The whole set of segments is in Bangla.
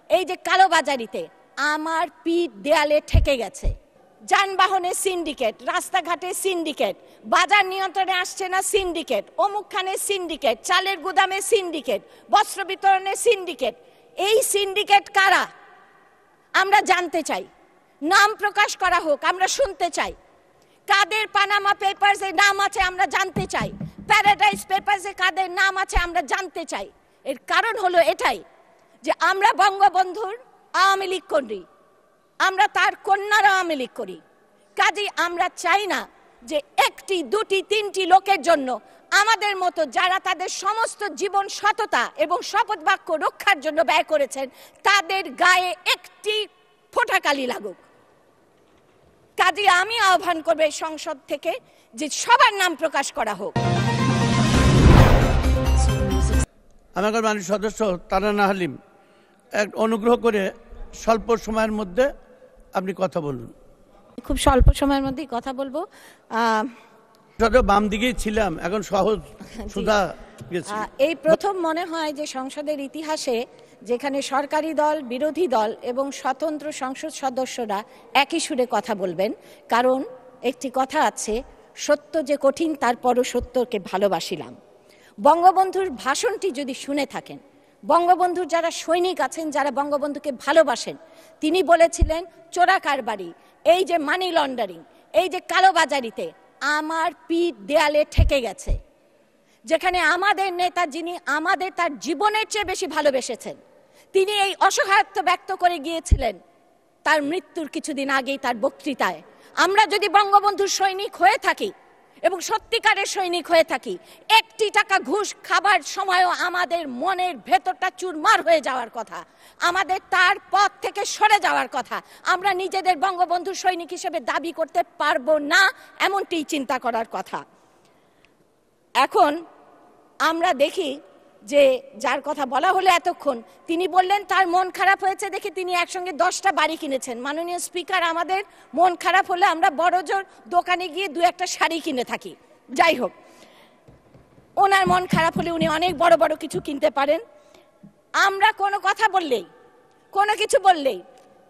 এই যে কালোবাজারিতে আমার পিঠ দেয়ালে ঠেকে গেছে। যানবাহনের সিন্ডিকেট, রাস্তাঘাটে সিন্ডিকেট, বাজার নিয়ন্ত্রণে আসছে না সিন্ডিকেট, অমুকখানের সিন্ডিকেট, চালের গুদামে সিন্ডিকেট, বস্ত্র বিতরণের সিন্ডিকেট। এই সিন্ডিকেট কারা আমরা জানতে চাই, নাম প্রকাশ করা হোক, আমরা শুনতে চাই। কাদের পানামা পেপারসে নাম আছে আমরা জানতে চাই, প্যারাডাইস পেপারসে কাদের নাম আছে আমরা জানতে চাই। এর কারণ হলো এটাই যে আমরা বঙ্গবন্ধুর আওয়ামী লীগ করি, আমরা তার কন্যার আওয়ামী লীগ করি। কাজেই আমরা চাই না যে একটি দুটি তিনটি লোকের জন্য আমাদের মতো যারা তাদের সমস্ত জীবন সততা এবং শপথ বাক্য রক্ষার জন্য ব্যয় করেছেন তাদের গায়ে একটি ফোঁটা কালি লাগুক। কাজেই আমি আহ্বান করব সংসদ থেকে যে সবার নাম প্রকাশ করা হোক। আমাদের মাননীয় সদস্য তারানা হালিম, এক অনুগ্রহ করে স্বল্প সময়ের মধ্যে আপনি কথা বলুন। খুব স্বল্প সময়ের মধ্যেই কথা বলবো। বাম দিকেই ছিলাম, এখন সহজ সুধা গেছি। এই প্রথম মনে হয় যে সংসদের ইতিহাসে যেখানে সরকারি দল, বিরোধী দল এবং স্বতন্ত্র সংসদ সদস্যরা একই সুরে কথা বলবেন। কারণ একটি কথা আছে, সত্য যে কঠিন তারপরও সত্যকে ভালোবাসিলাম। বঙ্গবন্ধুর ভাষণটি যদি শুনে থাকেন, বঙ্গবন্ধুর যারা সৈনিক আছেন, যারা বঙ্গবন্ধুকে ভালোবাসেন, তিনি বলেছিলেন চোরা কারবারি, এই যে মানি লন্ডারিং, এই যে কালোবাজারিতে আমার পিঠ দেয়ালে ঠেকে গেছে। যেখানে আমাদের নেতা, যিনি আমাদের তার জীবনের চেয়ে বেশি ভালোবেসেছেন, তিনি এই অসহায়ত্ব ব্যক্ত করে গিয়েছিলেন তার মৃত্যুর কিছুদিন আগেই তার বক্তৃতায়। আমরা যদি বঙ্গবন্ধুর সৈনিক হয়ে থাকি এবং সত্যিকারের সৈনিক হয়ে থাকি, একটি টাকা ঘুষ খাবার সময়ও আমাদের মনের ভেতরটা চুরমার হয়ে যাওয়ার কথা, আমাদের তার পথ থেকে সরে যাওয়ার কথা। আমরা নিজেদের বঙ্গবন্ধুর সৈনিক হিসেবে দাবি করতে পারবো না, এমনটি চিন্তা করার কথা। এখন আমরা দেখি যে যার কথা বলা হলো এতক্ষণ, তিনি বললেন তার মন খারাপ হয়েছে দেখে তিনি একসঙ্গে 10টা বাড়ি কিনেছেন। মাননীয় স্পিকার, আমাদের মন খারাপ হলে আমরা বড়জোর দোকানে গিয়ে 2-1টা শাড়ি কিনে থাকি। যাই হোক, ওনার মন খারাপ হলে উনি অনেক বড় বড় কিছু কিনতে পারেন। আমরা কোনো কথা বললেই, কোনো কিছু বললেই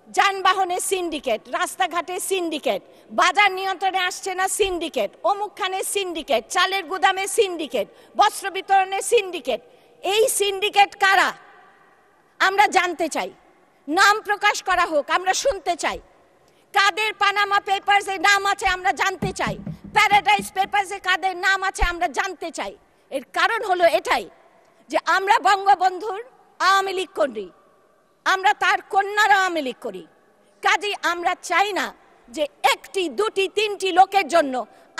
যানবাহনের সিন্ডিকেট, রাস্তাঘাটে সিন্ডিকেট, বাজার নিয়ন্ত্রণে আসছে না সিন্ডিকেট, অমুকখানের সিন্ডিকেট, চালের গুদামে সিন্ডিকেট, বস্ত্র বিতরণের সিন্ডিকেট। এই সিন্ডিকেট কারা আমরা জানতে চাই, নাম প্রকাশ করা হোক, আমরা শুনতে চাই। কাদের পানামা পেপারসে নাম আছে আমরা জানতে চাই, প্যারাডাইস পেপারসে কাদের নাম আছে আমরা জানতে চাই। এর কারণ হলো এটাই যে আমরা বঙ্গবন্ধুর আওয়ামী লীগ করি, আমরা তার কন্যার আওয়ামী লীগ করি। কাজেই আমরা চাই না যে একটি দুটি তিনটি লোকের জন্য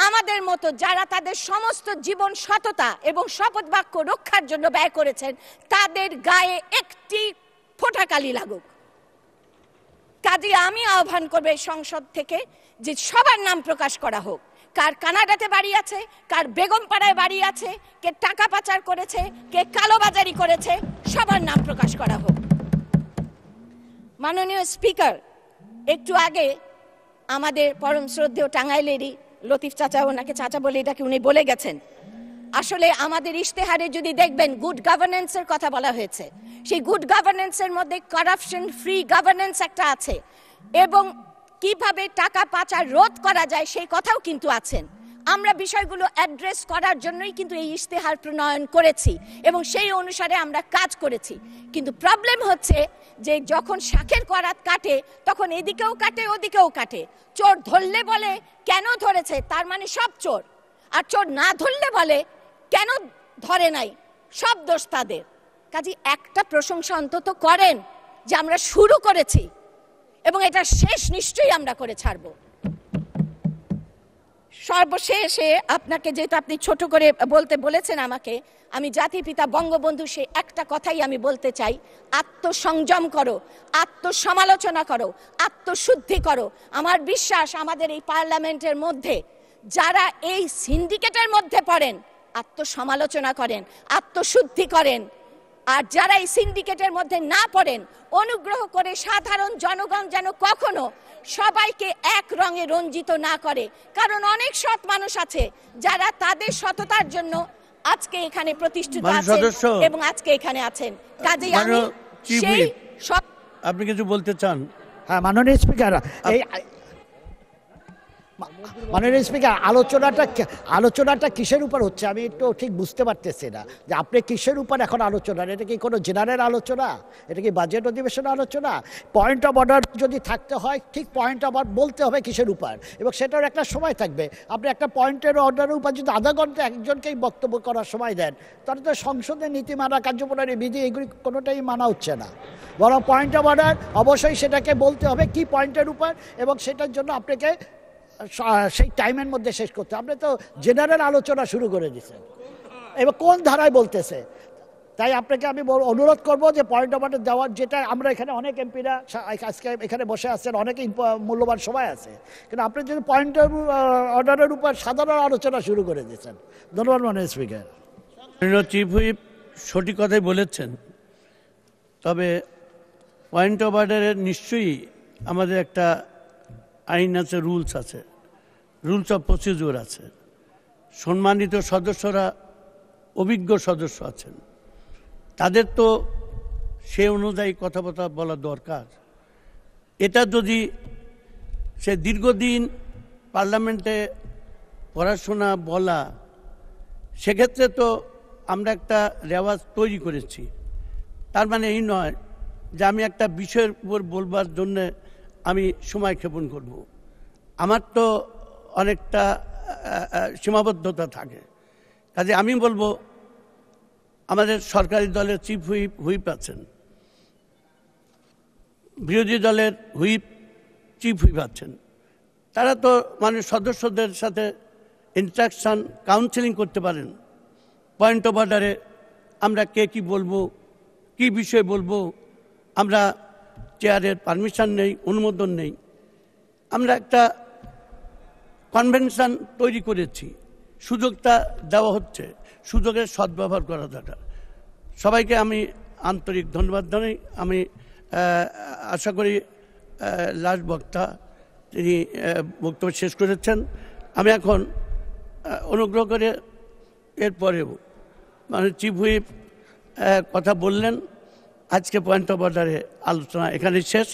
আমাদের মতো যারা তাদের সমস্ত জীবন সততা এবং শপথ বাক্য রক্ষার জন্য ব্যয় করেছেন তাদের গায়ে একটি ফোঁটা কালি লাগুক। কাজেই আমি আহ্বান করব সংসদ থেকে যে সবার নাম প্রকাশ করা হোক। কার কানাডাতে বাড়ি আছে, কার বেগমপাড়ায় বাড়ি আছে, কে টাকা পাচার করেছে, কে কালোবাজারি করেছে, সবার নাম প্রকাশ করা হোক। মাননীয় স্পিকার, একটু আগে আমাদের পরম শ্রদ্ধেয় টাঙ্গাইলেরই লতিফ চাচা, ওনাকে চাচা বলে এটাকে উনি বলে গেছেন। আসলে আমাদের ইশতেহারে যদি দেখবেন গুড গভর্নেন্সের কথা বলা হয়েছে, সেই গুড গভর্নেন্সের মধ্যে কারাপশন ফ্রি গভর্নেন্স একটা আছে এবং কিভাবে টাকা পাচার রোধ করা যায় সেই কথাও কিন্তু আছেন। আমরা বিষয়গুলো অ্যাড্রেস করার জন্যই কিন্তু এই ইশতেহার প্রণয়ন করেছি এবং সেই অনুসারে আমরা কাজ করেছি। কিন্তু প্রবলেম হচ্ছে যে যখন শাখের করাত কাটে তখন এদিকেও কাটে ওদিকেও কাটে। চোর ধরলে বলে কেন ধরেছে, তার মানে সব চোর, আর চোর না ধরলে বলে কেন ধরে নাই, সব দোষ তাদের। কাজে একটা প্রশংসা অন্তত করেন যে আমরা শুরু করেছি এবং এটা শেষ নিশ্চয়ই আমরা করে ছাড়বো। সর্বশেষে আপনাকে, যেহেতু আপনি ছোট করে বলতে বলেছেন আমাকে, আমি জাতির পিতা বঙ্গবন্ধু সে একটা কথাই আমি বলতে চাই, আত্মসংযম করো, আত্মসমালোচনা করো, আত্মশুদ্ধি করো। আমার বিশ্বাস আমাদের এই পার্লামেন্টের মধ্যে যারা এই সিন্ডিকেটের মধ্যে পড়েন আত্মসমালোচনা করেন, আত্মশুদ্ধি করেন, আর যারা এই সিন্ডিকেটের মধ্যে না পড়েন অনুগ্রহ করে সাধারণ জনগণ যেন কখনো সবাইকে এক রঙে রঞ্জিত না করে। কারণ অনেক সৎ মানুষ আছে যারা তাদের সততার জন্য আজকে এখানে প্রতিষ্ঠিত আছেন এবং আজকে এখানে আছেন। কাজেই আমি সেই সব আপনি কিছু বলতে চান? হ্যাঁ, মাননীয় স্পিকার, এই মাননীয় স্পিকার, আলোচনাটা কিসের উপর হচ্ছে আমি একটু ঠিক বুঝতে পারতেছি না, যে আপনি কিসের উপর এখন আলোচনা? এটা কি কোনো জেনারেল আলোচনা? এটা কি বাজেট অধিবেশন আলোচনা? পয়েন্ট অফ অর্ডার যদি থাকতে হয়, ঠিক পয়েন্ট অফ অর্ডার বলতে হবে কিসের উপর, এবং সেটার একটা সময় থাকবে। আপনি একটা পয়েন্টের অর্ডারের উপর যদি আধা ঘন্টা একজনকেই বক্তব্য করার সময় দেন, তাহলে তো সংসদের নীতিমালা, কার্যপ্রণালী, বিধি এগুলি কোনোটাই মানা হচ্ছে না। বরং পয়েন্ট অফ অর্ডার অবশ্যই সেটাকে বলতে হবে কি পয়েন্টের উপর, এবং সেটার জন্য আপনাকে সেই টাইমের মধ্যে শেষ করতে। আপনি তো জেনারেল আলোচনা শুরু করে দিচ্ছেন, এবার কোন ধারায় বলতেছে। তাই আপনাকে আমি অনুরোধ করব যে পয়েন্ট অফ অর্ডার দেওয়ার, যেটা আমরা এখানে অনেক এমপিরা আজকে এখানে বসে আছেন, অনেকেই মূল্যবান সময় আছে, কিন্তু আপনি যদি পয়েন্ট অফ অর্ডারের উপর সাধারণ আলোচনা শুরু করে দিচ্ছেন। ধন্যবাদ মাননীয় স্পিকার। চিফ হুইপ সঠিক কথাই বলেছেন, তবে পয়েন্ট অফ অর্ডারের নিশ্চয়ই আমাদের একটা আইন আছে, রুলস আছে, রুলস অফ প্রসিডিউর আছে। সম্মানিত সদস্যরা, অভিজ্ঞ সদস্য আছেন, তাদের তো সে অনুযায়ী কথাবার্তা বলা দরকার। এটা যদি সে দীর্ঘদিন পার্লামেন্টে পড়াশোনা বলা, সেক্ষেত্রে তো আমরা একটা রেওয়াজ তৈরি করেছি। তার মানে এই নয় যে আমি একটা বিষয়ের উপর বলবার জন্যে আমি সময় ক্ষেপণ করব। আমার তো অনেকটা সীমাবদ্ধতা থাকে। কাজে আমি বলবো, আমাদের সরকারি দলের চিফ হুইপ আছেন, বিরোধী দলের চিফ হুইপ আছেন, তারা তো সদস্যদের সাথে ইন্টারাকশন, কাউন্সেলিং করতে পারেন। পয়েন্ট অফ অর্ডারে আমরা কে কি বলবো, কি বিষয় বলবো, আমরা চেয়ারের পারমিশন নেই, অনুমোদন নেই। আমরা একটা কনভেনশন তৈরি করেছি, সুযোগটা দেওয়া হচ্ছে, সুযোগের সদ্ব্যবহার করা দরকার। সবাইকে আমি আন্তরিক ধন্যবাদ জানাই। আমি আশা করি লাস্ট বক্তা তিনি বক্তব্য শেষ করেছেন। আমি এখন অনুগ্রহ করে এরপরেও চিফ হুইপ কথা বললেন, আজকে পয়েন্ট অফ অর্ডারে আলোচনা এখানে শেষ।